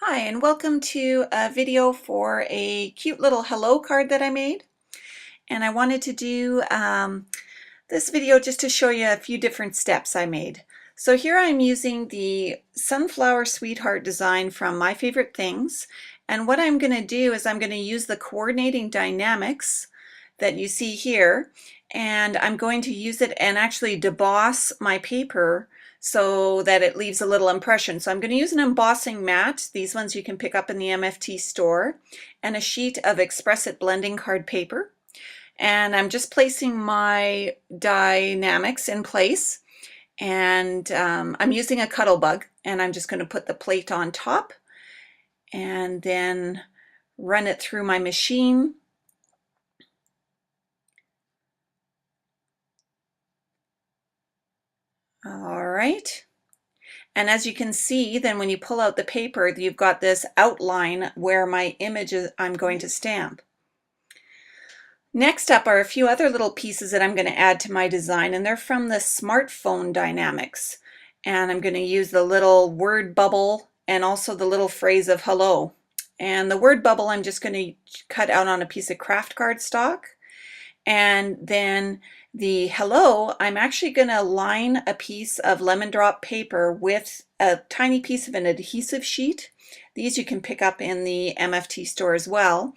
Hi, and welcome to a video for a cute little hello card that I made. And I wanted to do this video just to show you a few different steps I made. So here I'm using the Sunflower Sweetheart design from My Favorite Things. And what I'm going to do is I'm going to use the coordinating dynamics that you see here. And I'm going to use it and actually deboss my paper so that it leaves a little impression. So I'm going to use an embossing mat. These ones you can pick up in the MFT store, and a sheet of Express It blending card paper. And I'm just placing my Die-namics in place, and I'm using a cuddle bug, and I'm just going to put the plate on top and then run it through my machine. All right. And as you can see, then when you pull out the paper, you've got this outline where my image is, I'm going to stamp. Next up are a few other little pieces that I'm going to add to my design, and they're from the smartphone dynamics. And I'm going to use the little word bubble and also the little phrase of hello. And the word bubble I'm just going to cut out on a piece of craft cardstock. And then the hello, I'm actually going to line a piece of lemon drop paper with a tiny piece of an adhesive sheet. These you can pick up in the MFT store as well.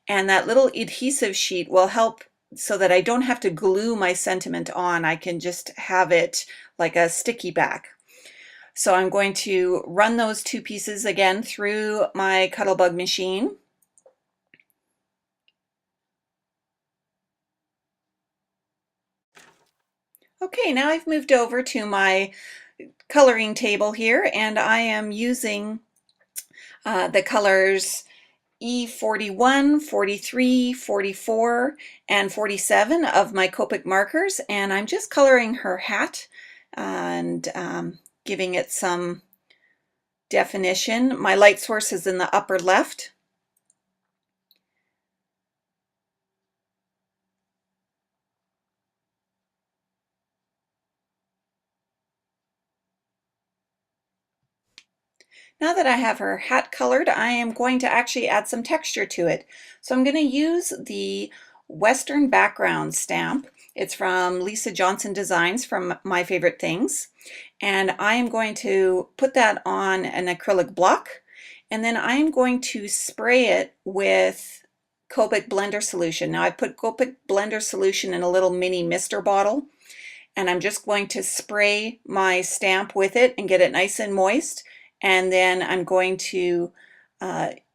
And that little adhesive sheet will help so that I don't have to glue my sentiment on. I can just have it like a sticky back. So I'm going to run those two pieces again through my Cuttlebug machine. Okay, now I've moved over to my coloring table here, and I am using the colors E41, 43, 44, and 47 of my Copic markers, and I'm just coloring her hat and giving it some definition. My light source is in the upper left. Now that I have her hat colored, I am going to actually add some texture to it. So I'm going to use the Western background stamp. It's from Lisa Johnson Designs from My Favorite Things. And I am going to put that on an acrylic block, and then I am going to spray it with Copic blender solution. Now I put Copic blender solution in a little mini mister bottle, and I'm just going to spray my stamp with it and get it nice and moist. And then I'm going to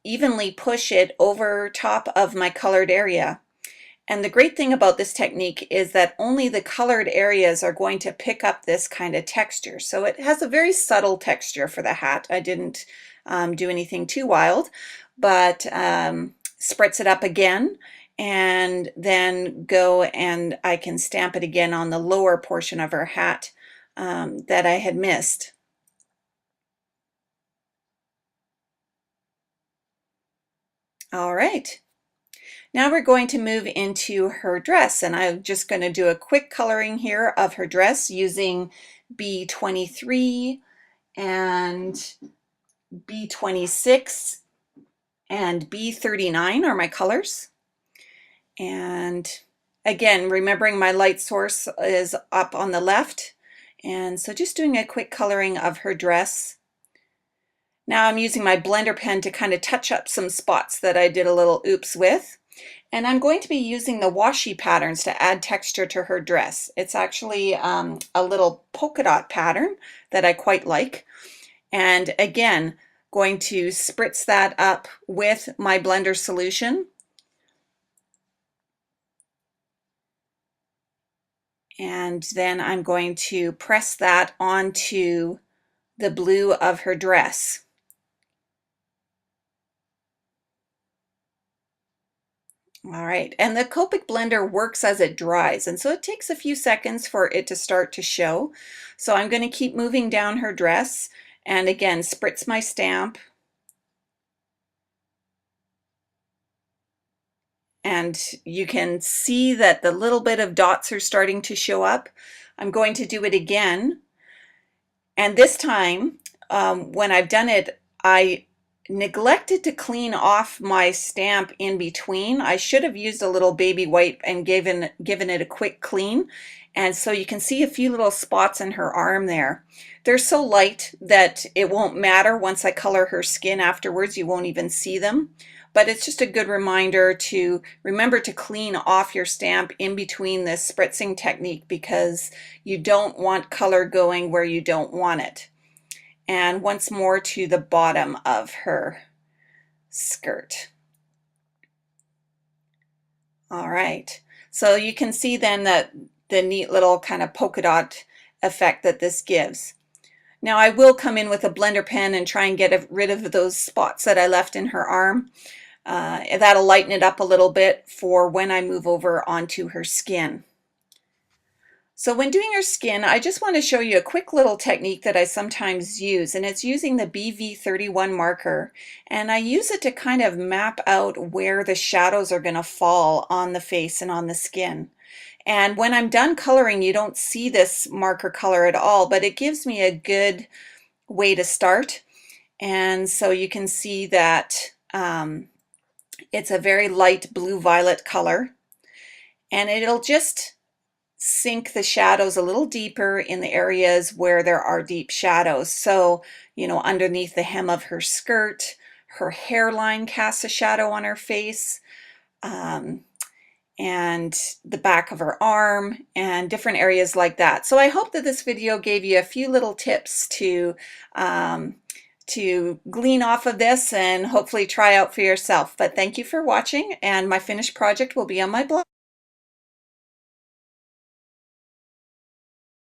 evenly push it over top of my colored area. And the great thing about this technique is that only the colored areas are going to pick up this kind of texture. So it has a very subtle texture for the hat. I didn't do anything too wild, but spritz it up again, and then go and I can stamp it again on the lower portion of her hat that I had missed. All right. Now we're going to move into her dress, and I'm just going to do a quick coloring here of her dress using B23 and B26 and B39 are my colors. And again, remembering my light source is up on the left, and so just doing a quick coloring of her dress. Now I'm using my blender pen to kind of touch up some spots that I did a little oops with. And I'm going to be using the washi patterns to add texture to her dress. It's actually a little polka dot pattern that I quite like. And again, going to spritz that up with my blender solution. And then I'm going to press that onto the blue of her dress. All right, and the Copic blender works as it dries, and so it takes a few seconds for it to start to show. So I'm going to keep moving down her dress, and again, spritz my stamp. And you can see that the little bit of dots are starting to show up. I'm going to do it again, and this time, when I've done it, I neglected to clean off my stamp in between. I should have used a little baby wipe and given it a quick clean. And so you can see a few little spots in her arm there. They're so light that it won't matter once I color her skin afterwards. You won't even see them. But it's just a good reminder to remember to clean off your stamp in between this spritzing technique, because you don't want color going where you don't want it. And once more to the bottom of her skirt. All right, so you can see then that the neat little kind of polka dot effect that this gives. Now I will come in with a blender pen and try and get rid of those spots that I left in her arm. That'll lighten it up a little bit for when I move over onto her skin. So when doing her skin, I just want to show you a quick little technique that I sometimes use, and it's using the BV31 marker. And I use it to kind of map out where the shadows are going to fall on the face and on the skin. And when I'm done coloring, you don't see this marker color at all, but it gives me a good way to start. And so you can see that it's a very light blue-violet color, and it'll just sink the shadows a little deeper in the areas where there are deep shadows. So, you know, underneath the hem of her skirt, her hairline casts a shadow on her face, and the back of her arm, and different areas like that. So I hope that this video gave you a few little tips to glean off of this and hopefully try out for yourself. But thank you for watching, and my finished project will be on my blog.